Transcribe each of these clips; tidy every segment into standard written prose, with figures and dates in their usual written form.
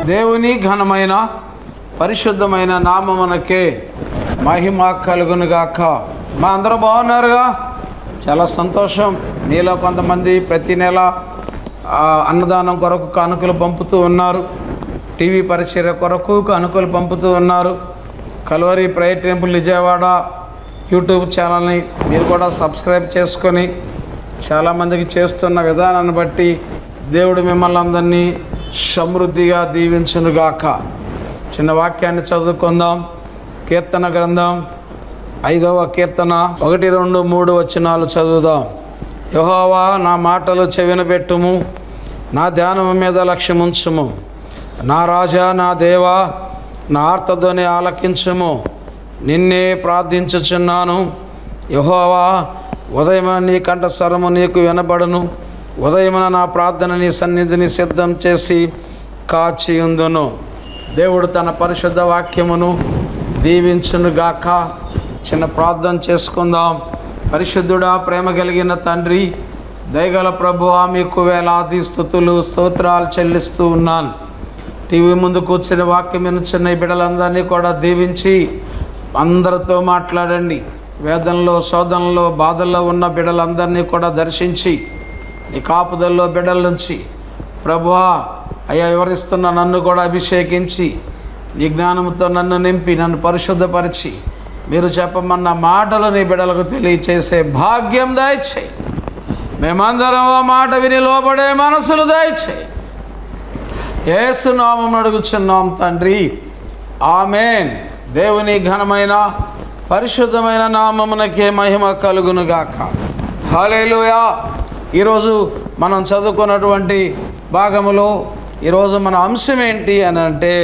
దేవుని ఘనమైన పరిశుద్ధమైన నామమునకే మహిమ కలుగునుగాక. మా అందరూ బాగున్నారుగా? చాలా సంతోషం. మీలో కొంతమంది ప్రతి నెల అన్నదానం కొరకు కానుకలు పంపుతూ ఉన్నారు. టీవీ పరిచర్య కొరకు కానుకలు పంపుతూ ఉన్నారు. Calvary prayer temple Vijayawada YouTube ఛానల్ని మీరు కూడా సబ్స్క్రైబ్ చేసుకొని చాలామందికి చేస్తున్న విధానాన్ని బట్టి దేవుడు మిమ్మల్ని అందరినీ సమృద్ధిగా దీవించునుగాక. చిన్న వాక్యాన్ని చదువుకుందాం. కీర్తన గ్రంథం 5వ కీర్తన 1, 2, 3 వచనాలు చదువుదాం. యెహోవా, నా మాటలు చెవిన పెట్టుము, నా ధ్యానము మీద లక్ష్యముంచుము. నా రాజా, నా దేవా, నా ఆర్తధ్వని ఆలకించుము. నిన్నే ప్రార్థించుచున్నాను. యెహోవా, ఉదయమున నీ కంఠస్వరము నీకు వినబడును. ఉదయమున నా ప్రార్థన నీ సన్నిధిని సిద్ధం చేసి కాచి ఉందును. దేవుడు తన పరిశుద్ధ వాక్యమును దీవించునుగాక. చిన్న ప్రార్థన చేసుకుందాం. పరిశుద్ధుడా, ప్రేమ కలిగిన తండ్రి, దయగల ప్రభువా, మీకు వేలాది స్తుతులు స్తోత్రాలు చెల్లిస్తూ ఉన్నాను. టీవీ ముందు కూర్చుని వాక్యం వినుచున్న ఈ బిడ్డలందరినీ కూడా దీవించి అందరితో మాట్లాడండి. వేదనలో, శోధనలో, బాధల్లో ఉన్న బిడ్డలందరినీ కూడా దర్శించి నీ కాపుదల్లో బిడ్డల నుంచి ప్రభువా అయ్యా వివరిస్తున్న నన్ను కూడా అభిషేకించి నీ జ్ఞానంతో నన్ను నింపి నన్ను పరిశుద్ధపరిచి మీరు చెప్పమన్న మాటలు నీ బిడ్డలకు తెలియచేసే భాగ్యం దయచేయి. మేమందరం ఆ మాట విని లోబడే మనసులు దయచేయి. యేసు నామమున అడుగుచున్నాం తండ్రి, ఆమేన్. దేవుని ఘనమైన పరిశుద్ధమైన నామమునకే మహిమ కలుగునుగాక. హల్లెలూయా. ఈరోజు మనం చదువుకున్నటువంటి భాగములో ఈరోజు మన అంశం ఏంటి అని అంటే,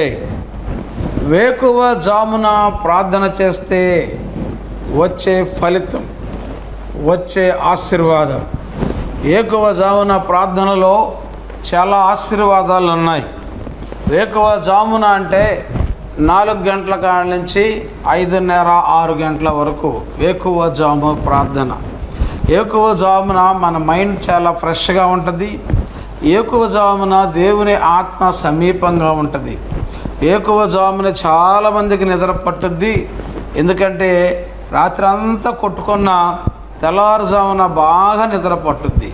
వేకువ జామున ప్రార్థన చేస్తే వచ్చే ఫలితం, వచ్చే ఆశీర్వాదం. వేకువ జామున ప్రార్థనలో చాలా ఆశీర్వాదాలు ఉన్నాయి. వేకువ జామున అంటే 4 గంటల కాడ నుంచి 5:30, 6 గంటల వరకు వేకువ జాము ప్రార్థన. ఏకువ జామున మన మైండ్ చాలా ఫ్రెష్గా ఉంటుంది. ఏకువ జామున దేవుని ఆత్మ సమీపంగా ఉంటుంది. ఏకువ జామున చాలామందికి నిద్ర పట్టుద్ది. ఎందుకంటే రాత్రి అంతా కొట్టుకున్న తెల్లవారుజామున బాగా నిద్ర పట్టుద్ది.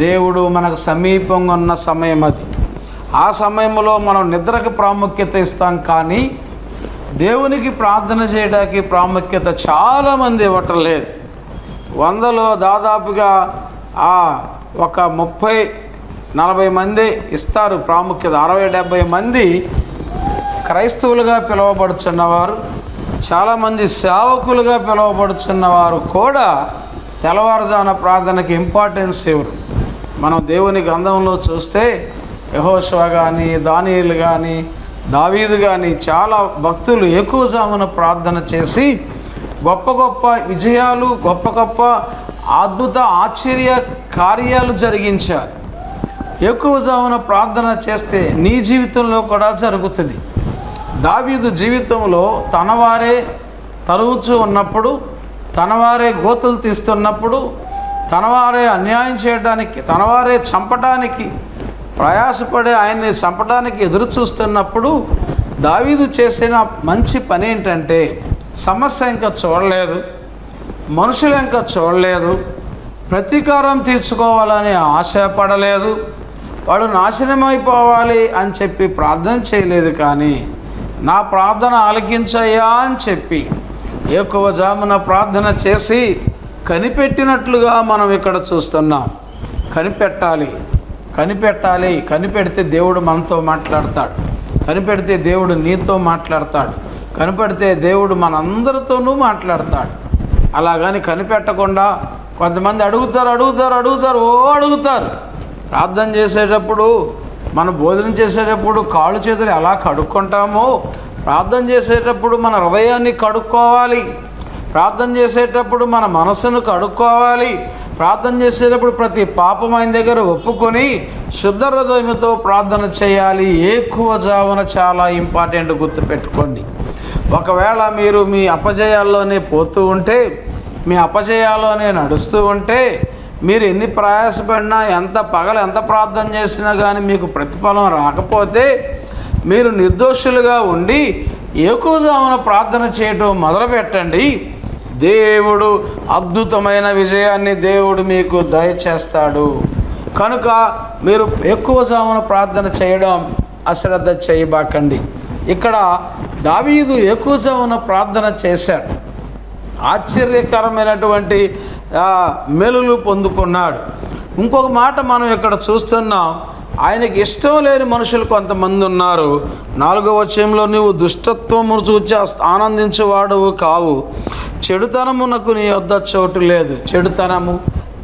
దేవుడు మనకు సమీపంగా ఉన్న సమయం అది. ఆ సమయంలో మనం నిద్రకి ప్రాముఖ్యత ఇస్తాం, కానీ దేవునికి ప్రార్థన చేయడానికి ప్రాముఖ్యత చాలామంది ఇవ్వటం లేదు. 100లో దాదాపుగా ఒక 30-40 మంది ఇస్తారు ప్రాముఖ్యత. 60-70 మంది క్రైస్తవులుగా పిలువబడుచున్నవారు, చాలామంది సేవకులుగా పిలువబడుచున్నవారు కూడా తెల్లవారుజామున ప్రార్థనకి ఇంపార్టెన్స్ ఇవ్వరు. మనం దేవుని గ్రంథంలో చూస్తే యెహోషువ కానీ, దానియేలు కానీ, దావీదు కానీ చాలా భక్తులు ఎక్కువ జామున ప్రార్థన చేసి గొప్ప గొప్ప విజయాలు, గొప్ప గొప్ప అద్భుత ఆశ్చర్య కార్యాలు జరిగించారు. ఎక్కువ జామున ప్రార్థన చేస్తే నీ జీవితంలో కూడా జరుగుతుంది. దావీదు జీవితంలో తనవారే తరుగుచూ ఉన్నప్పుడు, తనవారే గోతులు తీస్తున్నప్పుడు, తనవారే అన్యాయం చేయడానికి, తనవారే చంపడానికి ప్రయాసపడే ఆయన్ని చంపడానికి ఎదురు చూస్తున్నప్పుడు దావీదు చేసిన మంచి పని ఏంటంటే, సమస్య ఇంకా చూడలేదు, మనుషులు ఇంకా చూడలేదు, ప్రతీకారం తీర్చుకోవాలని ఆశపడలేదు, వాడు నాశనమైపోవాలి అని చెప్పి ప్రార్థన చేయలేదు. కానీ నా ప్రార్థన ఆలకించయ్యా అని చెప్పి ఎక్కువ జామున ప్రార్థన చేసి కనిపెట్టినట్లుగా మనం ఇక్కడ చూస్తున్నాం. కనిపెట్టాలి, కనిపెట్టాలి. కనిపెడితే దేవుడు మనతో మాట్లాడతాడు. కనిపెడితే దేవుడు నీతో మాట్లాడతాడు. కనిపెడితే దేవుడు మనందరితోనూ మాట్లాడతాడు. అలాగని కనిపెట్టకుండా కొంతమంది అడుగుతారు. ప్రార్థన చేసేటప్పుడు, మనం భోజనం చేసేటప్పుడు కాళ్ళు చేతులు ఎలా కడుక్కుంటామో, ప్రార్థన చేసేటప్పుడు మన హృదయాన్ని కడుక్కోవాలి. ప్రార్థన చేసేటప్పుడు మన మనసును కడుక్కోవాలి. ప్రార్థన చేసేటప్పుడు ప్రతి పాపం ఆయన దగ్గర ఒప్పుకొని శుద్ధ హృదయంతో ప్రార్థన చేయాలి. ఎక్కువ జామున చాలా ఇంపార్టెంట్, గుర్తుపెట్టుకోండి. ఒకవేళ మీరు మీ అపజయాల్లోనే పోతూ ఉంటే, మీ అపజయాల్లోనే నడుస్తూ ఉంటే, మీరు ఎన్ని ప్రయాసపడినా, ఎంత ప్రార్థన చేసినా కానీ మీకు ప్రతిఫలం రాకపోతే మీరు నిర్దోషులుగా ఉండి ఏకోజామున ప్రార్థన చేయటం మొదలుపెట్టండి. దేవుడు అద్భుతమైన విజయాన్ని దేవుడు మీకు దయచేస్తాడు. కనుక మీరు ఎక్కువజామున ప్రార్థన చేయడం అశ్రద్ధ చేయబాకండి. ఇక్కడ దావీదు ఎక్కువజామున ప్రార్థన చేశాడు. ఆశ్చర్యకరమైనటువంటి మేలులు పొందుకున్నాడు. ఇంకొక మాట మనం ఇక్కడ చూస్తున్నాం, ఆయనకి ఇష్టం లేని మనుషులు కొంతమంది ఉన్నారు. 4వ వచనంలో, నీవు దుష్టత్వమును చూచి ఆనందించేవాడువు కావు, చెడుతనమునకు నీ వద్ద చోటు లేదు. చెడుతనము,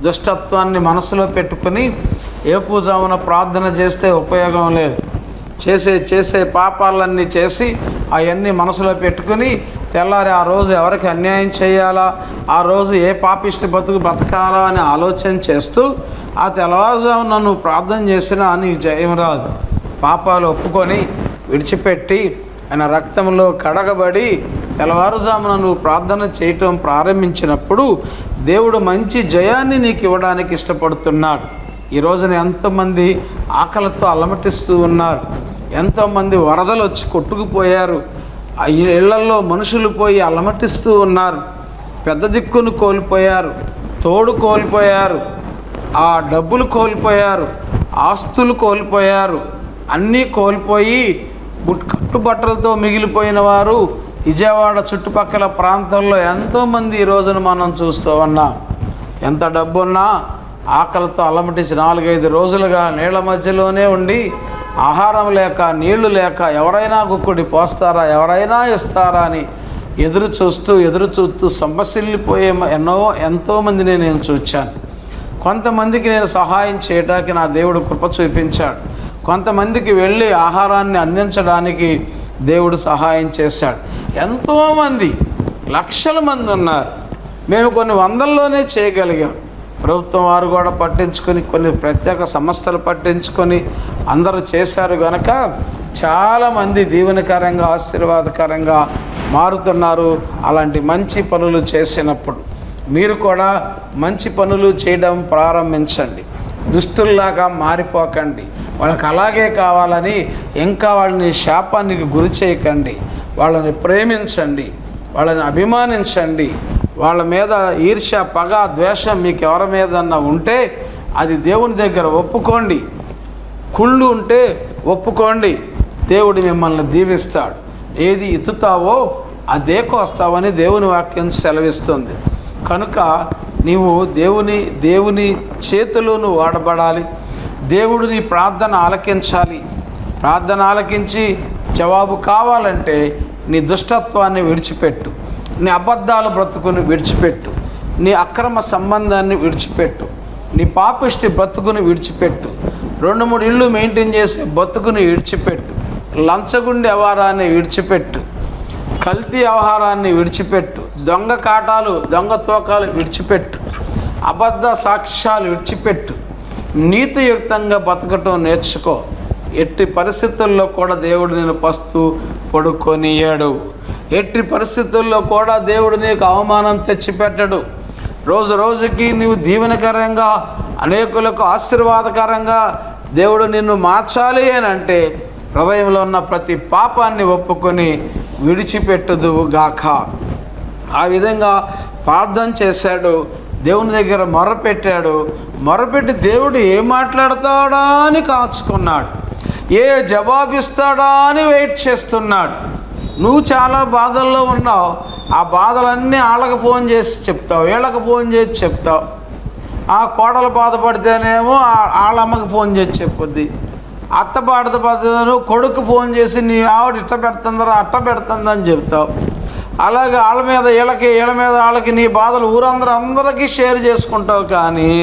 దుష్టత్వాన్ని మనసులో పెట్టుకుని ఏకూజామున ప్రార్థన చేస్తే ఉపయోగం లేదు. చేసే పాపాలన్నీ చేసి అవన్నీ మనసులో పెట్టుకుని తెల్లారి ఆ రోజు ఎవరికి అన్యాయం చేయాలా, ఆ రోజు ఏ పాపిష్టి బ్రతకాలా అని ఆలోచన చేస్తూ ఆ తెల్లవారుజామున నువ్వు ప్రార్థన చేసినా నీకు జయం రాదు. పాపాలు ఒప్పుకొని విడిచిపెట్టి ఆయన రక్తంలో కడగబడి తెల్లవారుజామున నువ్వు ప్రార్థన చేయటం ప్రారంభించినప్పుడు దేవుడు మంచి జయాన్ని నీకు ఇవ్వడానికి ఇష్టపడుతున్నాడు. ఈ రోజున ఎంతోమంది ఆకలితో అలమటిస్తూ ఉన్నారు. ఎంతోమంది వరదలు వచ్చి కొట్టుకుపోయారు. ఇళ్లలో మనుషులు పోయి అలమటిస్తూ ఉన్నారు. పెద్ద దిక్కును కోల్పోయారు, తోడు కోల్పోయారు, ఆ డబ్బులు కోల్పోయారు, ఆస్తులు కోల్పోయారు. అన్నీ కోల్పోయి కట్టుబట్టలతో మిగిలిపోయిన వారు విజయవాడ చుట్టుపక్కల ప్రాంతాల్లో ఎంతోమంది ఈ రోజున మనం చూస్తూ ఉన్నాం. ఎంత డబ్బున్నా ఆకలితో అలమటించి 4-5 రోజులుగా నీళ్ల మధ్యలోనే ఉండి ఆహారం లేక నీళ్లు లేక ఎవరైనా గుక్కుడి పోస్తారా, ఎవరైనా ఇస్తారా అని ఎదురు చూస్తూ సమస్యలిపోయే ఎంతోమందిని నేను చూచాను. కొంతమందికి నేను సహాయం చేయడానికి నా దేవుడు కృప చూపించాడు. కొంతమందికి వెళ్ళి ఆహారాన్ని అందించడానికి దేవుడు సహాయం చేశాడు. ఎంతోమంది, లక్షల మంది ఉన్నారు. మేము కొన్ని వందల్లోనే చేయగలిగాం. ప్రభుత్వం వారు కూడా పట్టించుకొని, కొన్ని ప్రత్యేక సంస్థలు పట్టించుకొని అందరూ చేశారు కనుక చాలామంది దీవెనకరంగా ఆశీర్వాదకరంగా మారుతున్నారు. అలాంటి మంచి పనులు చేసినప్పుడు మీరు కూడా మంచి పనులు చేయడం ప్రారంభించండి. దుష్టుల్లాగా మారిపోకండి. వాళ్ళకి అలాగే కావాలని ఇంకా వాళ్ళని శాపానికి గురి చేయకండి. వాళ్ళని ప్రేమించండి, వాళ్ళని అభిమానించండి. వాళ్ళ మీద ఈర్ష్య, పగ, ద్వేషం మీకు ఎవరి మీదన్నా ఉంటే అది దేవుని దగ్గర ఒప్పుకోండి. కుళ్ళు ఉంటే ఒప్పుకోండి. దేవుడు మిమ్మల్ని దీవిస్తాడు. ఏది ఎత్తుతావో అదే కోస్తావని దేవుని వాక్యం సెలవిస్తుంది. కనుక నీవు దేవుని చేతిలో నువ్వు వాడబడాలి. దేవుడు నీ ప్రార్థన ఆలకించాలి. ప్రార్థన ఆలకించి జవాబు కావాలంటే నీ దుష్టత్వాన్ని విడిచిపెట్టు, నీ అబద్ధాల బ్రతుకుని విడిచిపెట్టు, నీ అక్రమ సంబంధాన్ని విడిచిపెట్టు, నీ పాపిష్టి బ్రతుకుని విడిచిపెట్టు, 2-3 ఇళ్ళు మెయింటైన్ చేసే బ్రతుకుని విడిచిపెట్టు, లంచగుండి వ్యవహారాన్ని విడిచిపెట్టు, కల్తీ వ్యవహారాన్ని విడిచిపెట్టు, దొంగ కాటాలు, దొంగ తోకాలు విడిచిపెట్టు, అబద్ధ సాక్ష్యాలు విడిచిపెట్టు, నీతియుక్తంగా బతకటం నేర్చుకో. ఎట్టి పరిస్థితుల్లో కూడా దేవుడు నేను పస్తు పడుకొనియాడు. ఎట్టి పరిస్థితుల్లో కూడా దేవుడు నీకు అవమానం తెచ్చిపెట్టడు. రోజు రోజుకి నీవు దీవెనకరంగా, అనేకులకు ఆశీర్వాదకరంగా దేవుడు నిన్ను మార్చాలి అని అంటే హృదయంలో ఉన్న ప్రతి పాపాన్ని ఒప్పుకొని విడిచిపెట్టుదువు గాక. ఆ విధంగా ప్రార్థన చేశాడు. దేవుని దగ్గర మొర్రపెట్టాడు. మొర్రపెట్టి దేవుడు ఏం మాట్లాడతాడా అని కాచుకున్నాడు. ఏ జవాబిస్తాడా అని వెయిట్ చేస్తున్నాడు. నువ్వు చాలా బాధల్లో ఉన్నావు. ఆ బాధలన్నీ వాళ్ళకి ఫోన్ చేసి చెప్తావు, వీళ్ళకి ఫోన్ చేసి చెప్తావు. ఆ కోడలు బాధపడితేనేమో వాళ్ళమ్మకి ఫోన్ చేసి చెప్పుద్ది. అత్త బాధపడితేనో కొడుకు ఫోన్ చేసి నీ ఆవిడ ఇట్ట పెడుతుందరా అట్ట పెడుతుందని చెప్తావు. అలాగే వాళ్ళ మీద వీళ్ళ మీద వాళ్ళకి నీ బాధలు అందరికీ షేర్ చేసుకుంటావు. కానీ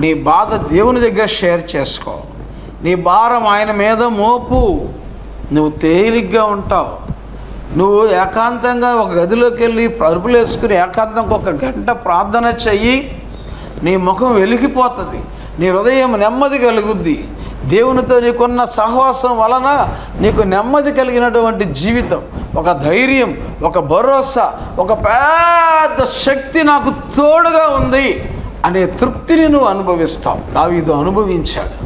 నీ బాధ దేవుని దగ్గర షేర్ చేసుకో. నీ భారం ఆయన మీద మోపు. నువ్వు తేలిగ్గా ఉంటావు. నువ్వు ఏకాంతంగా ఒక గదిలోకి వెళ్ళి పరుపులు వేసుకుని ఏకాంతంగా 1 గంట ప్రార్థన చెయ్యి. నీ ముఖం వెలిగిపోతుంది. నీ హృదయం నెమ్మది కలుగుద్ది. దేవునితో నీకున్న సహవాసం వలన నీకు నెమ్మది కలిగినటువంటి జీవితం, ఒక ధైర్యం, ఒక భరోసా, ఒక పెద్ద శక్తి నాకు తోడుగా ఉంది అనే తృప్తిని నువ్వు అనుభవిస్తావు. దావీదు అనుభవించాడు.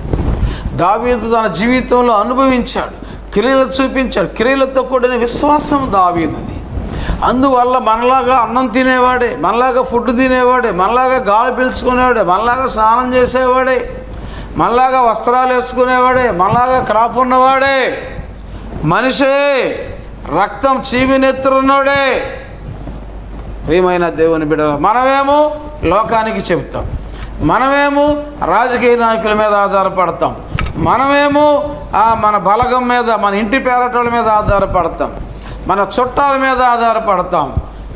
దావీదు తన జీవితంలో అనుభవించాడు, క్రియలు చూపించాడు. క్రియలతో కూడిన విశ్వాసం దావీదుది. అందువల్ల మనలాగా అన్నం తినేవాడే, మనలాగా ఫుడ్ తినేవాడే, మనలాగా గాలి పీల్చుకునేవాడే, మనలాగా స్నానం చేసేవాడే, మనలాగా వస్త్రాలు వేసుకునేవాడే, మనలాగా క్రాప్ ఉన్నవాడే, మనిషే, రక్తం చీమినెత్తురున్నాడే. ప్రియమైన దేవుని బిడ్డల, మనమేమో లోకానికి చెబుతాం, మనమేమో రాజకీయ నాయకుల మీద ఆధారపడతాం, మనమేమో మన బలగం మీద, మన ఇంటి పేరటల మీద ఆధారపడతాం, మన చుట్టాల మీద ఆధారపడతాం,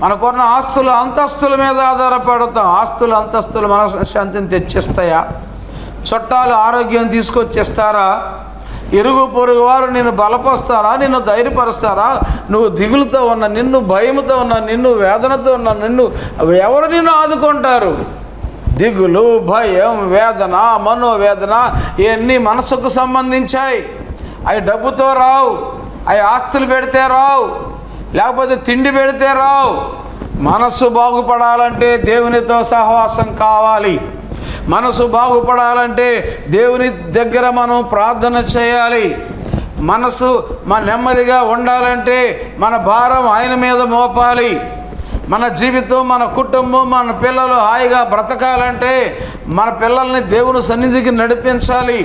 మనకున్న ఆస్తులు అంతస్తుల మీద ఆధారపడతాం. ఆస్తులు అంతస్తులు మనశ్శాంతిని తెచ్చిస్తాయా? చుట్టాలు ఆరోగ్యం తీసుకొచ్చేస్తారా? ఇరుగు పొరుగు వారు నిన్ను బలపరుస్తారా? నిన్ను ధైర్యపరుస్తారా? నువ్వు దిగులుతో ఉన్న నిన్ను, భయముతో ఉన్న నిన్ను, వేదనతో ఉన్న నిన్ను ఎవరు నిన్ను ఆదుకుంటారు? దిగులు, భయం, వేదన, మనోవేదన ఇవన్నీ మనసుకు సంబంధించాయి. అవి డబ్బుతో రావు, అవి ఆస్తులు పెడితే రావు, లేకపోతే తిండి పెడితే రావు. మనసు బాగుపడాలంటే దేవునితో సహవాసం కావాలి. మనసు బాగుపడాలంటే దేవుని దగ్గర మనం ప్రార్థన చేయాలి. మనసు నెమ్మదిగా ఉండాలంటే మన భారం ఆయన మీద మోపాలి. మన జీవితం, మన కుటుంబం, మన పిల్లలు హాయిగా బ్రతకాలంటే మన పిల్లల్ని దేవుని సన్నిధికి నడిపించాలి.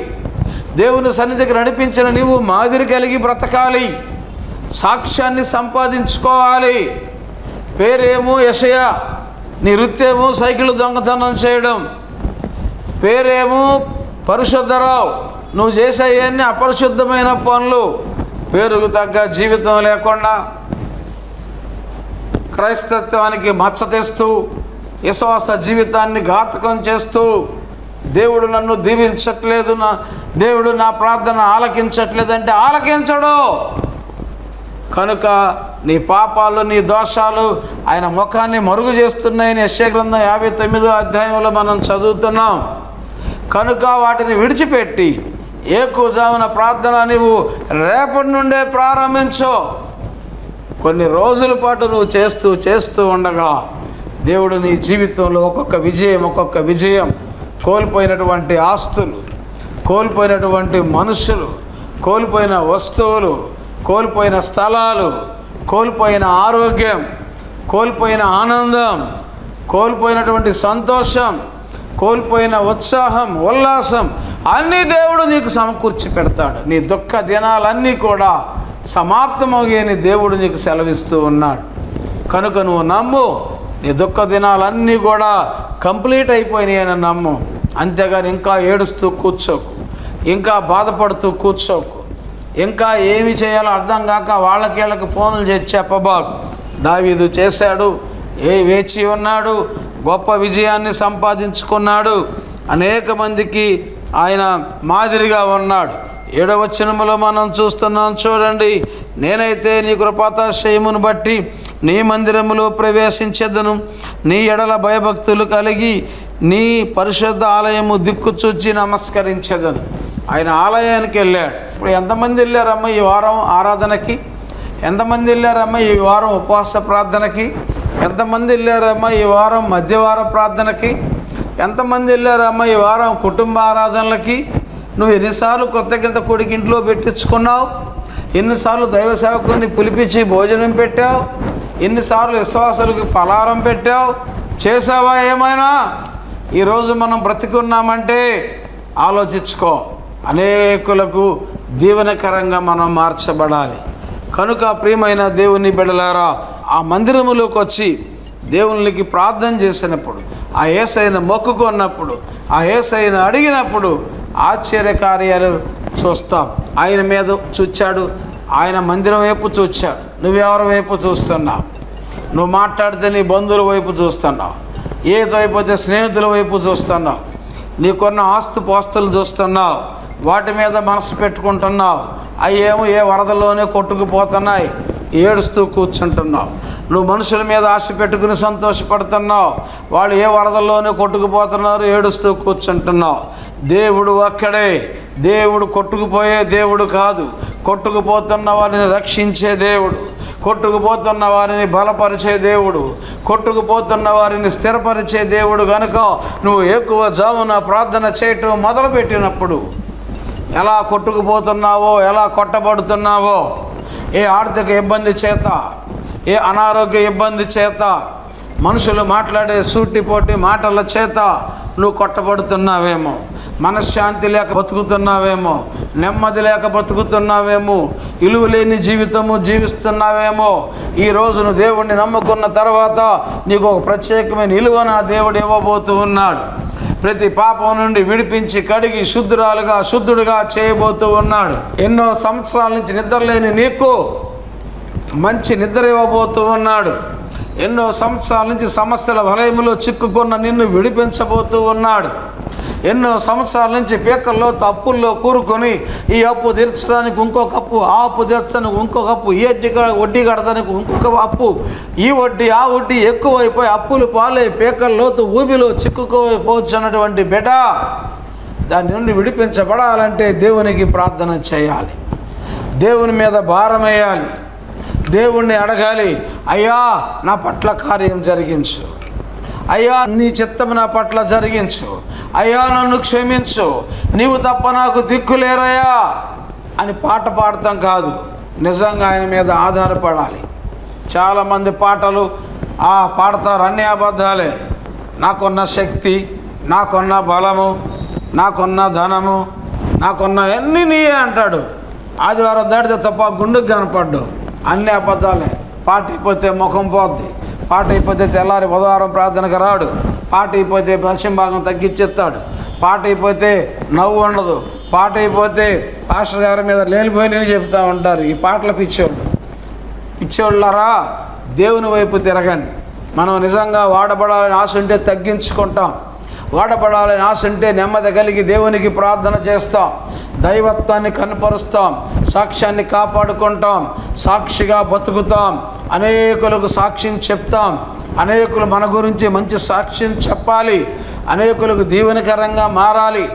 దేవుని సన్నిధికి నడిపించిన నీవు మాదిరి కలిగి బ్రతకాలి, సాక్ష్యాన్ని సంపాదించుకోవాలి. పేరేమో యెషయా, నీ వృత్తేమో సైకిల్ దొంగతనం చేయడం. పేరేమో పరిశుద్ధరావు, నువ్వు చేసేవన్నీ అపరిశుద్ధమైన పనులు. పేరుకు తగ్గ జీవితం లేకుండా క్రైస్తత్వానికి మచ్చ తెస్తూ, విశ్వాస జీవితాన్ని ఘాతకం చేస్తూ, దేవుడు నన్ను దీవించట్లేదు, దేవుడు నా ప్రార్థన ఆలకించట్లేదంటే ఆలకించడు. కనుక నీ పాపాలు, నీ దోషాలు ఆయన ముఖాన్ని మరుగు చేస్తున్నాయని యెషయా గ్రంథం 59వ అధ్యాయంలో మనం చదువుతున్నాం. కనుక వాటిని విడిచిపెట్టి ఏకూజామున ప్రార్థన నీవు రేపటి నుండే ప్రారంభించు. కొన్ని రోజుల పాటు నువ్వు చేస్తూ ఉండగా దేవుడు నీ జీవితంలో ఒక్కొక్క విజయం, కోల్పోయినటువంటి ఆస్తులు, కోల్పోయినటువంటి మనుషులు, కోల్పోయిన వస్తువులు, కోల్పోయిన స్థలాలు, కోల్పోయిన ఆరోగ్యం, కోల్పోయిన ఆనందం, కోల్పోయినటువంటి సంతోషం, కోల్పోయిన ఉత్సాహం, ఉల్లాసం అన్నీ దేవుడు నీకు సమకూర్చి పెడతాడు. నీ దుఃఖ దినాలన్నీ కూడా సమాప్తమయ్యేని దేవుడు నీకు సెలవిస్తూ ఉన్నాడు. కనుక నువ్వు నమ్ము, నీ దుఃఖ దినాలన్నీ కూడా కంప్లీట్ అయిపోయినాయి అని నమ్ము. అంతేగాని ఇంకా ఏడుస్తూ కూర్చోకు, ఇంకా బాధపడుతూ కూర్చోకు, ఇంకా ఏమి చేయాలో అర్థం కాక వాళ్ళకి ఫోన్లు చేసి చెప్పబాకు. దావీదు చేశాడు, వేచి ఉన్నాడు, గొప్ప విజయాన్ని సంపాదించుకున్నాడు, అనేక మందికి ఆయన మాదిరిగా ఉన్నాడు. 7వ వచనములో మనం చూస్తున్నాం, చూడండి. నేనైతే నీ కృపాతిశయమును బట్టి నీ మందిరములో ప్రవేశించెదను, నీ ఎడల భయభక్తులు కలిగి నీ పరిశుద్ధ ఆలయము దిక్కు చూచి నమస్కరించెదను. ఆయన ఆలయానికి వెళ్ళాడు. ఇప్పుడు ఎంతమంది వెళ్ళారమ్మా ఈ వారం ఆరాధనకి? ఎంతమంది వెళ్ళారమ్మా ఈ వారం ఉపవాస ప్రార్థనకి? ఎంతమంది వెళ్ళారమ్మా ఈ వారం మధ్యవార ప్రార్థనకి? ఎంతమంది వెళ్ళారమ్మా ఈ వారం కుటుంబ ఆరాధనలకి? నువ్వు ఎన్నిసార్లు కృతజ్ఞత కొడుకు ఇంట్లో పెట్టించుకున్నావు? ఎన్నిసార్లు దైవ సేవకుని పిలిపించి భోజనం పెట్టావు? ఎన్నిసార్లు విశ్వాసులకు పలారం పెట్టావు? చేసావా ఏమైనా? ఈరోజు మనం బ్రతికున్నామంటే ఆలోచించుకో. అనేకులకు దీవెనకరంగా మనం మార్చబడాలి. కనుక ప్రియమైన దేవుని బిడ్డలారా, ఆ మందిరములోకి వచ్చి దేవునికి ప్రార్థన చేసినప్పుడు, ఆ యేసయ్యను మొక్కుకున్నప్పుడు, ఆ యేసయ్యను అడిగినప్పుడు ఆశ్చర్యకార్యాలు చూస్తాం. ఆయన మీద చూచాడు, ఆయన మందిరం వైపు చూచాడు. నువ్వెవరి వైపు చూస్తున్నావు? నువ్వు మాట్లాడితే నీ బంధువుల వైపు చూస్తున్నావు, ఏదో అయిపోతే స్నేహితుల వైపు చూస్తున్నావు, నీకున్న ఆస్తుపాస్తులు చూస్తున్నావు, వాటి మీద మనసు పెట్టుకుంటున్నావు. అయ్యేమో ఏ వరదలోనే కొట్టుకుపోతున్నాయి, ఏడుస్తూ కూర్చుంటున్నావు. నువ్వు మనుషుల మీద ఆశ పెట్టుకుని సంతోషపడుతున్నావు, వాళ్ళు ఏ వరదల్లోనే కొట్టుకుపోతున్నారు, ఏడుస్తూ కూర్చుంటున్నావు. దేవుడు ఒక్కడే. దేవుడు కొట్టుకుపోయే దేవుడు కాదు, కొట్టుకుపోతున్న వారిని రక్షించే దేవుడు, కొట్టుకుపోతున్న వారిని బలపరిచే దేవుడు, కొట్టుకుపోతున్న వారిని స్థిరపరిచే దేవుడు. కనుక నువ్వు ఎక్కువ జామున ప్రార్థన చేయటం మొదలుపెట్టినప్పుడు ఎలా కొట్టుకుపోతున్నావో, ఎలా కొట్టబడుతున్నావో, ఏ ఆర్థిక ఇబ్బంది చేత, ఏ అనారోగ్య ఇబ్బంది చేత, మనుషులు మాట్లాడే సూటిపోటి మాటల చేత నువ్వు కొట్టబడుతున్నావేమో, మనశ్శాంతి లేక బతుకుతున్నావేమో, నెమ్మది లేక బతుకుతున్నావేమో, ఇలువ లేని జీవితము జీవిస్తున్నావేమో. ఈరోజు నువ్వు దేవుడిని నమ్ముకున్న తర్వాత నీకు ఒక ప్రత్యేకమైన ఇలువ నా దేవుడు ఇవ్వబోతూ ఉన్నాడు. ప్రతి పాపం నుండి విడిపించి కడిగి శుద్ధుడుగా చేయబోతూ ఉన్నాడు. ఎన్నో సంవత్సరాల నుంచి నిద్రలేని నీకు మంచి నిద్ర ఇవ్వబోతూ ఉన్నాడు. ఎన్నో సంవత్సరాల నుంచి సమస్యల వలయములో చిక్కుకున్న నిన్ను విడిపించబోతూ ఉన్నాడు. ఎన్నో సంవత్సరాల నుంచి పీకల్లో అప్పుల్లో కూరుకొని ఈ అప్పు తీర్చడానికి ఇంకొక అప్పు, ఆ అప్పు తీర్చడానికి ఇంకొక అప్పు, ఈ వడ్డీ కడతానికి ఇంకొక అప్పు, ఈ వడ్డీ ఆ వడ్డీ ఎక్కువైపోయి అప్పులు పాలై పీకల్లోతు ఊబిలో చిక్కుకోపోవచ్చు అన్నటువంటి బిడ్డ, దాని నుండి విడిపించబడాలంటే దేవునికి ప్రార్థన చేయాలి, దేవుని మీద భారం వేయాలి, దేవుణ్ణి అడగాలి. అయ్యా నా పట్ల కార్యం జరిగించు, అయ్యా నీ చిత్తము నా పట్ల జరిగించు, అయ్యా నన్ను క్షమించు, నీవు తప్ప నాకు దిక్కులేరయ్యా అని పాట పాడతాం కాదు, నిజంగా ఆయన మీద ఆధారపడాలి. చాలామంది పాటలు పాడతారు, అన్ని అబద్ధాలే. నాకున్న శక్తి, నాకున్న బలము, నాకున్న ధనము, నాకున్న అన్నీ నీయే అంటాడు. ఆదివారం దాటితే తప్ప గుండెకు కనపడ్డు, అన్ని అబద్ధాలే. పాట అయిపోతే ముఖం పోద్ది, పాట అయిపోతే తెల్లారి బుధవారం ప్రార్థనకు రాడు, పాట అయిపోతే పశ్చిమ భాగం తగ్గించేస్తాడు, పాట అయిపోతే నవ్వు ఉండదు, పాట అయిపోతే పాస్టర్ గారి మీద లేనిపోయినని చెప్తూ ఉంటారు. ఈ పాటల పిచ్చోళ్ళారా, దేవుని వైపు తిరగండి. మనం నిజంగా వాడబడాలని ఆశ ఉంటే తగ్గించుకుంటాం, వాడబడాలని ఆశ ఉంటే నెమ్మది కలిగి దేవునికి ప్రార్థన చేస్తాం, దైవత్వాన్ని కనపరుస్తాం, సాక్ష్యాన్ని కాపాడుకుంటాం, సాక్షిగా బతుకుతాం, అనేకులకు సాక్ష్యం చెప్తాం, అనేకులు మన గురించి మంచి సాక్ష్యం చెప్పాలి, అనేకులకు దీవెనకరంగా మారాలి.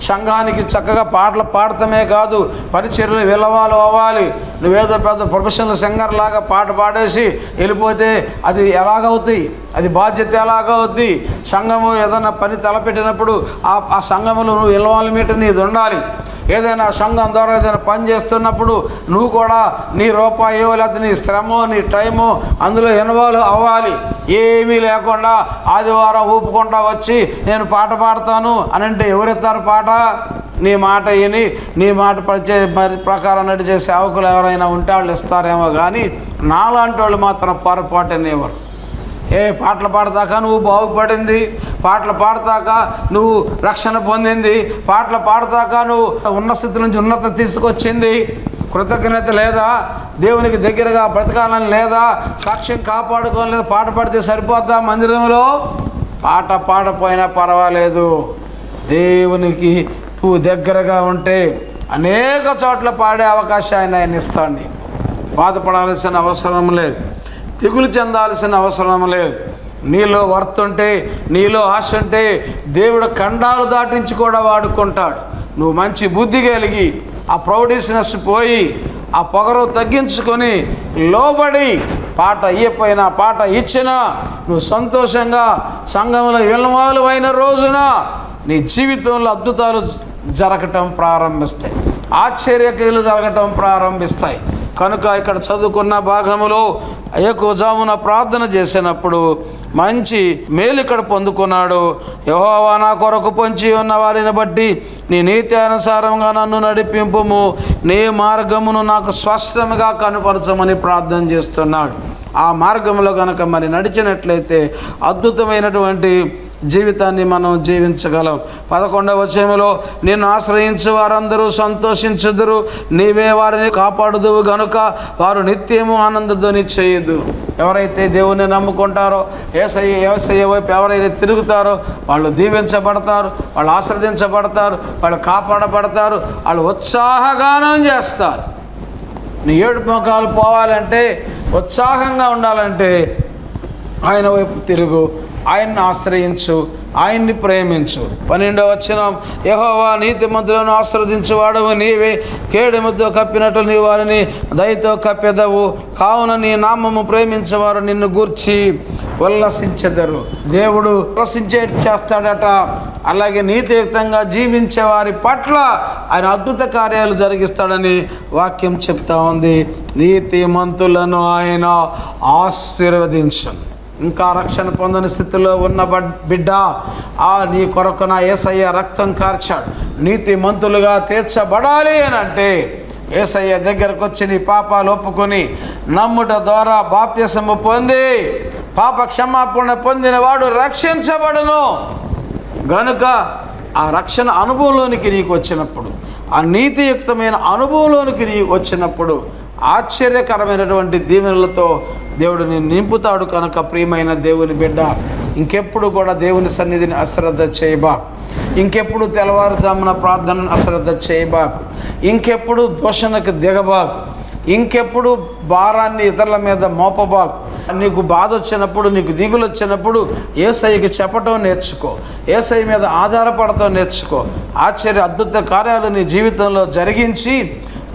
సంఘానికి చక్కగా పాటలు పాడటమే కాదు, పరిచర్యలు విలువలు అవ్వాలి. నువ్వేదో పెద్ద ప్రొఫెషనల్ సింగర్ లాగా పాట పాడేసి వెళ్ళిపోతే అది ఎలాగవుతుంది? అది బాధ్యత ఎలాగవుద్ది? సంఘము ఏదైనా పని తలపెట్టినప్పుడు ఆ సంఘములో నువ్వు ఇన్వాల్వ్మెంట్ నీది ఉండాలి. ఏదైనా సంఘం ద్వారా ఏదైనా పని చేస్తున్నప్పుడు నువ్వు కూడా నీ రూపాయో లేకపోతే నీ శ్రమో నీ టైమో అందులో ఇన్వాల్వ్ అవ్వాలి. ఏమీ లేకుండా ఆదివారం ఊపుకుంటా వచ్చి నేను పాట పాడతాను అని అంటే ఎవరెత్తారు పాట? నీ మాట విని నీ మాట మరి ప్రకారం నడిచే సేవకులు ఎవరైనా ఉంటే వాళ్ళు ఇస్తారేమో, కానీ నాలాంటి వాళ్ళు మాత్రం పొరపాటు అనేవారు. పాటలు పాడతాక నువ్వు బాగుపడింది, పాటలు పాడతాక నువ్వు రక్షణ పొందింది, పాటలు పాడతాక నువ్వు ఉన్న స్థితి నుంచి ఉన్నత తీసుకొచ్చింది, కృతజ్ఞత లేదా? దేవునికి దగ్గరగా బ్రతకాలని లేదా? సాక్ష్యం కాపాడుకోని లేదా? పాట పాడితే సరిపోద్దా మందిరంలో? పాట పాడపోయినా పర్వాలేదు, దేవునికి నువ్వు దగ్గరగా ఉంటే అనేక చోట్ల పాడే అవకాశాన్ని ఆయన ఇస్తాడు. నీకు బాధపడాల్సిన అవసరం లేదు, దిగులు చెందాల్సిన అవసరం లేదు. నీలో వర్తుంటే, నీలో ఆశ ఉంటే దేవుడు ఖండాలు దాటించి కూడా వాడుకుంటాడు. నువ్వు మంచి బుద్ధి కలిగి ఆ ప్రౌడిస్నెస్ పోయి ఆ పొగరు తగ్గించుకొని లోబడి పాట ఇయ్యపోయినా పాట ఇచ్చినా నువ్వు సంతోషంగా సంఘంలో విలువలు అయిన రోజున నీ జీవితంలో అద్భుతాలు జరగటం ప్రారంభిస్తాయి, ఆశ్చర్యక్రియలు జరగటం ప్రారంభిస్తాయి. కనుక ఇక్కడ చదువుకున్న భాగములో ఏకోజామున ప్రార్థన చేసినప్పుడు మంచి మేలు ఇక్కడ పొందుకున్నాడు. యెహోవా నా కొరకు పొంచి ఉన్న వారిని బట్టి నీ నీతి అనుసారంగా నన్ను నడిపింపుము, నీ మార్గమును నాకు స్పష్టంగా కనపరచమని ప్రార్థన చేస్తున్నాడు. ఆ మార్గంలో కనుక మరి నడిచినట్లయితే అద్భుతమైనటువంటి జీవితాన్ని మనం జీవించగలం. 11వ వచనములో నిన్ను ఆశ్రయించు వారందరూ సంతోషించుదురు, నీవే వారిని కాపాడుదువు గనుక వారు నిత్యము ఆనందధ్వని చేయదు. ఎవరైతే దేవుణ్ణి నమ్ముకుంటారో, యేసయ్య వైపు ఎవరైతే తిరుగుతారో వాళ్ళు దీవించబడతారు, వాళ్ళు ఆశ్రదించబడతారు, వాళ్ళు కాపాడబడతారు, వాళ్ళు ఉత్సాహగానం చేస్తారు. నీ ఏడుపు ముఖాలు పోవాలంటే, ఉత్సాహంగా ఉండాలంటే ఆయన వైపు తిరుగు, ఆయన్ని ఆశ్రయించు, ఆయన్ని ప్రేమించు. 12వ వచనం, యెహోవా నీతిమంతులను ఆశీర్వదించువాడవు నీవే, కేడెముతో కప్పినట్లు నీ వారిని దయతో కప్పెదవు. కావున నీ నామము ప్రేమించేవారు నిన్ను గూర్చి ఉల్లసించెదరు. దేవుడు ఉల్లసించే చేస్తాడట. అలాగే నీతియుక్తంగా జీవించే వారి పట్ల ఆయన అద్భుత కార్యాలు జరిగిస్తాడని వాక్యం చెప్తా ఉంది. నీతిమంతులను ఆయన ఆశీర్వదించును. ఇంకా రక్షణ పొందని స్థితిలో ఉన్న బిడ్డ, నీ కొరకున యేసయ్య రక్తం కార్చాడు. నీతిమంతులుగా తీర్చబడాలి అని అంటే యేసయ్య దగ్గరకు వచ్చి నీ పాపాలు ఒప్పుకొని నమ్ముట ద్వారా బాప్తిసము పొంది పాప క్షమాపణ పొందిన వాడు రక్షించబడును. గనుక ఆ రక్షణ అనుభవంలోనికి నీకు వచ్చినప్పుడు, ఆ నీతియుక్తమైన అనుభవంలోనికి నీకు వచ్చినప్పుడు ఆశ్చర్యకరమైనటువంటి దీవెనలతో దేవుడు నేను నింపుతాడు. కనుక ప్రియమైన దేవుని బిడ్డ, ఇంకెప్పుడు కూడా దేవుని సన్నిధిని అశ్రద్ధ చేయబాకు. ఇంకెప్పుడు తెల్లవారుజామున ప్రార్థనను అశ్రద్ధ చేయబాకు. ఇంకెప్పుడు దోషణకు దిగబాకు. ఇంకెప్పుడు భారాన్ని ఇతరుల మీద మోపబాకు. నీకు బాధ వచ్చినప్పుడు, నీకు దిగులు వచ్చినప్పుడు యేసయ్యకి చెప్పటం నేర్చుకో. యేసయ్య మీద ఆధారపడటం నేర్చుకో. అద్భుత కార్యాలు నీ జీవితంలో జరిగించి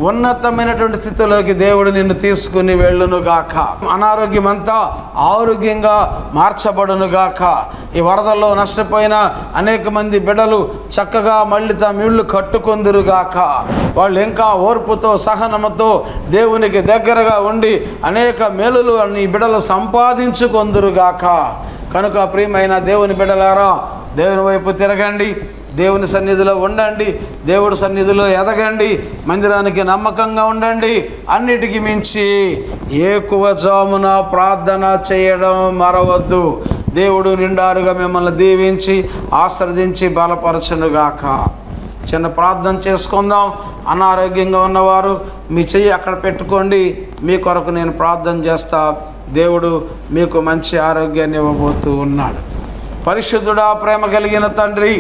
ఉన్నతమైనటువంటి స్థితిలోకి దేవుడు నిన్ను తీసుకుని వెళ్ళునుగాక. అనారోగ్యమంతా ఆరోగ్యంగా మార్చబడునుగాక. ఈ వరదల్లో నష్టపోయిన అనేక మంది బిడ్డలు చక్కగా మళ్ళీ తమ ఇళ్ళు కట్టుకొందురుగాక. వాళ్ళు ఇంకా ఓర్పుతో సహనముతో దేవునికి దగ్గరగా ఉండి అనేక మేలులు నీ బిడ్డలు సంపాదించుకొందురుగాక. కనుక ప్రియమైన దేవుని బిడ్డలారా, దేవుని వైపు తిరగండి, దేవుని సన్నిధిలో ఉండండి, దేవుడి సన్నిధిలో ఎదగండి, మందిరానికి నమ్మకంగా ఉండండి. అన్నిటికీ మించి ఏకువజామున ప్రార్థన చేయడం మరవద్దు. దేవుడు నిండారుగా మిమ్మల్ని దీవించి ఆశీర్వదించి బలపరచునుగాక. చిన్న ప్రార్థన చేసుకుందాం. అనారోగ్యంగా ఉన్నవారు మీ చెయ్యి అక్కడ పెట్టుకోండి. మీ కొరకు నేను ప్రార్థన చేస్తా. దేవుడు మీకు మంచి ఆరోగ్యాన్ని ఇవ్వబోతూ ఉన్నాడు. పరిశుద్ధుడా, ప్రేమ కలిగిన తండ్రి,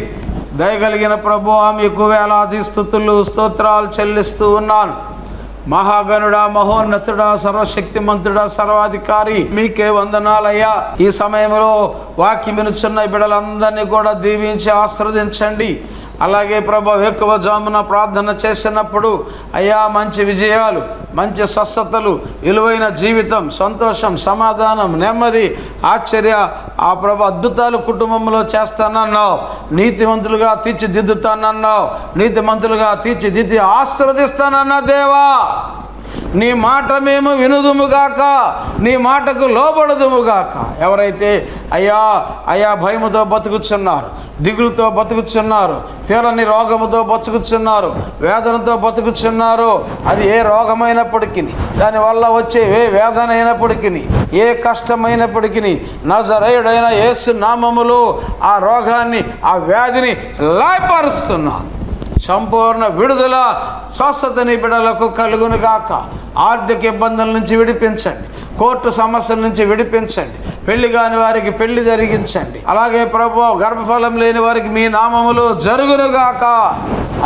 దయగలిగిన ప్రభువా, మీకు వేలాది స్తుతులు స్తోత్రాలు చెల్లిస్తూ ఉన్నాను. మహాగణుడా, మహోన్నతుడా, సర్వశక్తిమంతుడా, సర్వాధికారి, మీకే వందనాలయ్యా. ఈ సమయంలో వాక్యం వినుచున్న బిడ్డలందరినీ కూడా దీవించి ఆశీర్వదించండి. అలాగే ప్రభు ఏకవజామున ప్రార్థన చేసినప్పుడు అయ్యా మంచి విజయాలు, మంచి స్వస్థతలు, విలువైన జీవితం, సంతోషం, సమాధానం, నెమ్మది, ఆశ్చర్య ఆ ప్రభు అద్భుతాలు కుటుంబంలో చేస్తానన్నావు. నీతిమంతులుగా తీర్చిదిద్దుతానన్నావు. నీతిమంతులుగా తీర్చిదిద్ది ఆశీర్వదిస్తానన్నా దేవా. నీ మాట మేము వినుదుముగాక, నీ మాటకు లోబడదుముగాక. ఎవరైతే అయ్యా భయముతో బతుకుచున్నారు, దిగులుతో బతుకుచున్నారు, తీరని రోగముతో బతుకుచున్నారు, వేదనతో బతుకుచున్నారు, అది ఏ రోగమైనప్పటికీ, దానివల్ల వచ్చే ఏ వేదన అయినప్పటికీ, ఏ కష్టమైనప్పటికీ నజరేయుడైన యేసు నామములో ఆ రోగాన్ని, ఆ వ్యాధిని లయపరుస్తున్నాను. సంపూర్ణ విడుదల, స్వస్థతని బిడ్డలకు కలుగునుగాక. ఆర్థిక ఇబ్బందుల నుంచి విడిపించండి, కోర్టు సమస్యల నుంచి విడిపించండి, పెళ్లి కాని వారికి పెళ్లి జరిగించండి. అలాగే ప్రభు గర్భఫలం లేని వారికి మీ నామములో జరుగునుగాక.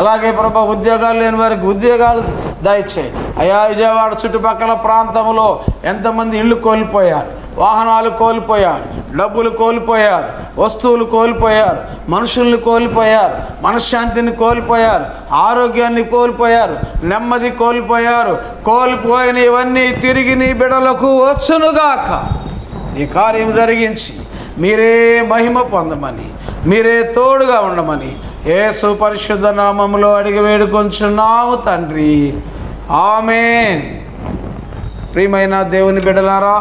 అలాగే ప్రభు ఉద్యోగాలు లేని వారికి ఉద్యోగాలు దయచేయి. అయ్యా విజయవాడ చుట్టుపక్కల ప్రాంతంలో ఎంతమంది ఇళ్ళు కోల్పోయారు, వాహనాలు కోల్పోయారు, డబ్బులు కోల్పోయారు, వస్తువులు కోల్పోయారు, మనుషుల్ని కోల్పోయారు, మనశ్శాంతిని కోల్పోయారు, ఆరోగ్యాన్ని కోల్పోయారు, నెమ్మది కోల్పోయారు. కోల్పోయిన ఇవన్నీ తిరిగి నీ బిడ్డలకు వచ్చునుగాక. ఈ కార్యం జరిగించి మీరే మహిమ పొందమని, మీరే తోడుగా ఉండమని యేసు పరిశుద్ధ నామములో అడిగి వేడుకొంచున్నాము తండ్రి, ఆమేన్. ప్రియమైన దేవుని బిడ్డలారా,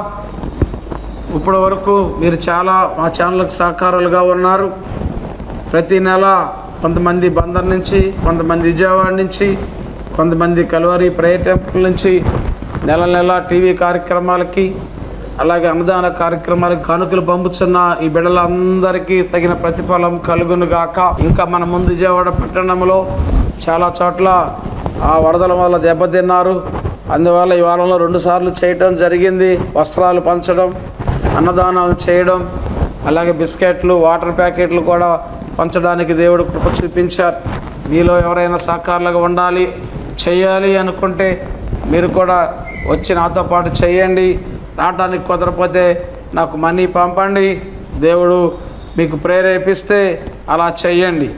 ఇప్పటి వరకు మీరు చాలా మా ఛానల్కి సహకారాలుగా ఉన్నారు. ప్రతి నెల కొంతమంది బందర్ నుంచి, కొంతమంది విజయవాడ నుంచి, కొంతమంది కల్వరి ప్రేయర్ టెంపుల్ నుంచి నెల టీవీ కార్యక్రమాలకి, అలాగే అన్నదాన కార్యక్రమాలకు కానుకలు పంపుతున్న ఈ బిడ్డలందరికీ తగిన ప్రతిఫలం కలుగునుగాక. ఇంకా మన ముందు విజయవాడ పట్టణంలో చాలా చోట్ల ఆ వరదల వల్ల దెబ్బతిన్నారు. అందువల్ల ఈ వారంలో 2 సార్లు చేయటం జరిగింది. వస్త్రాలు పంచడం, అన్నదానాలు చేయడం, అలాగే బిస్కెట్లు, వాటర్ ప్యాకెట్లు కూడా పంచడానికి దేవుడు కృప చూపించారు. మీలో ఎవరైనా సహకారులుగా ఉండాలి, చేయాలి అనుకుంటే మీరు కూడా వచ్చి నాతో పాటు చేయండి. రావడానికి కుదరకపోతే నాకు మనీ పంపండి, దేవుడు మీకు ప్రేరేపిస్తే అలా చెయ్యండి.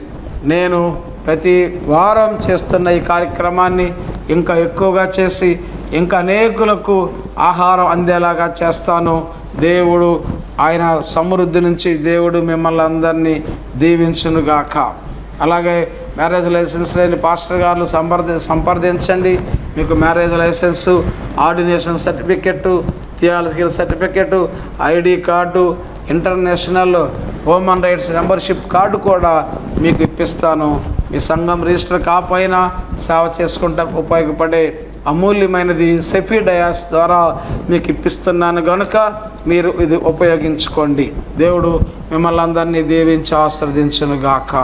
నేను ప్రతి వారం చేస్తున్న ఈ కార్యక్రమాన్ని ఇంకా ఎక్కువగా చేసి ఇంకా అనేకులకు ఆహారం అందేలాగా చేస్తాను. దేవుడు ఆయన సమృద్ధి నుంచి దేవుడు మిమ్మల్ని అందరినీ దీవించునుగాక. అలాగే మ్యారేజ్ లైసెన్స్ లేని పాస్టర్ గారు సంప్రదించండి. మీకు marriage licence, ordination certificate, theological certificate, ID card, international human rights membership card కూడా మీకు ఇప్పిస్తాను. మీ సంఘం రిజిస్టర్ కాకపోయినా సేవ చేసుకుంటానికి ఉపయోగపడే అమూల్యమైనది సెఫీ డయాస్ ద్వారా మీకు ఇప్పిస్తున్నాను కనుక మీరు ఇది ఉపయోగించుకోండి. దేవుడు మిమ్మల్ని అందరినీ దీవించి ఆశీర్వదించునుగాక.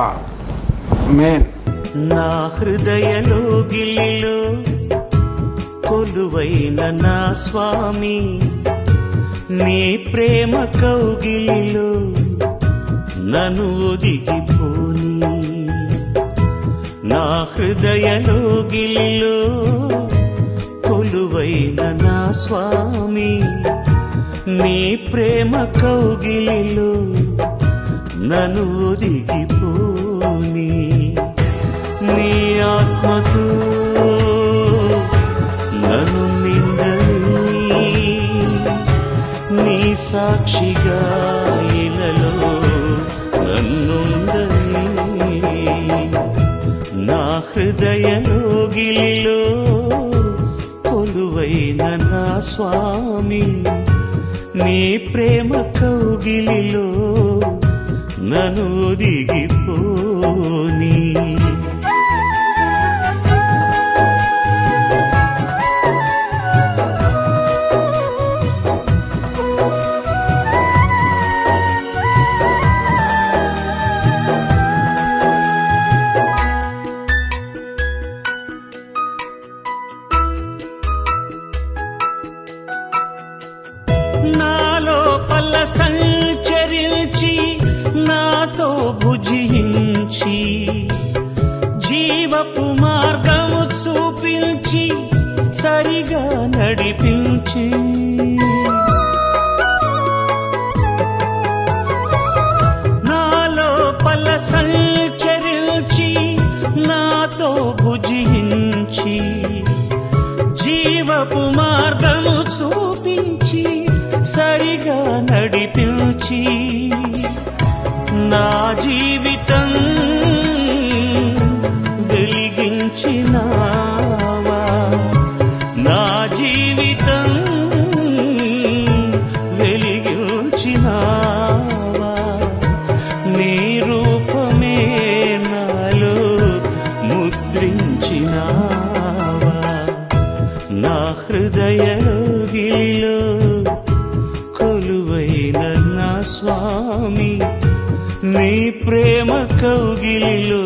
ఆమేన్. నా హృదయలో గిలిలో కొలువైన నా స్వామి, నీ ప్రేమ కౌగిలిలో నన్ను ఒదిగిపోని. నా హృదయలో గిలిలో కొలువైన నా స్వామి, నీ ప్రేమ కౌగిలిలో నన్ను ఒదిగిపోని. నీ ఆత్మతో నన్ను నిండని, నీ సాక్షిగా ఇలలో నన్నుండని. నా హృదయలో గిలిలో కొలువైన నా స్వామి, నీ ప్రేమ కౌగిలిలో నన్ను ఒదిగిపోని. నాలోపల సంచరించి నాతో భుజించి, జీవపు మార్గము చూపించి సరిగా నడిపించి, నాలోపల సంచరించి నాతో భుజించి, జీవపు మార్గము చూపించి సరిగా నడిపించి, నా జీవితం వెలిగించినావా, నా జీవితం వెలిగించినావా. నీ రూపమే నాలో ముద్రించినావా. నా హృదయలో గిలిలో కొలువైన నా స్వామి, నీ ప్రేమ కౌగిలిలో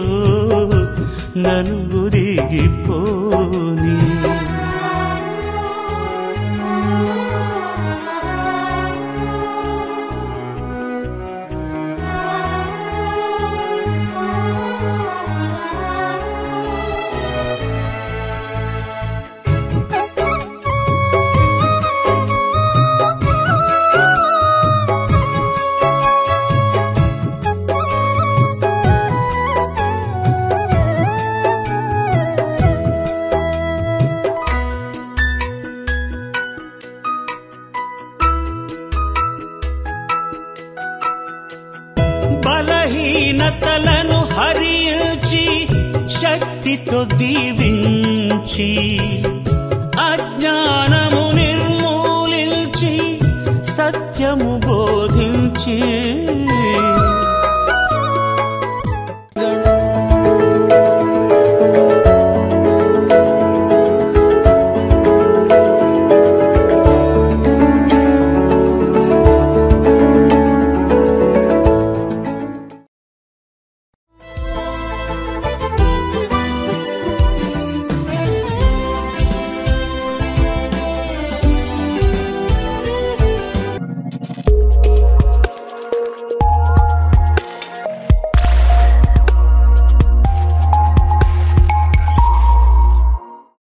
నన్ను ఒదిగిపోని. బలహీనతలను హరించి శక్తితో దీవించి, అజ్ఞానము నిర్మూలించి సత్యము బోధించి,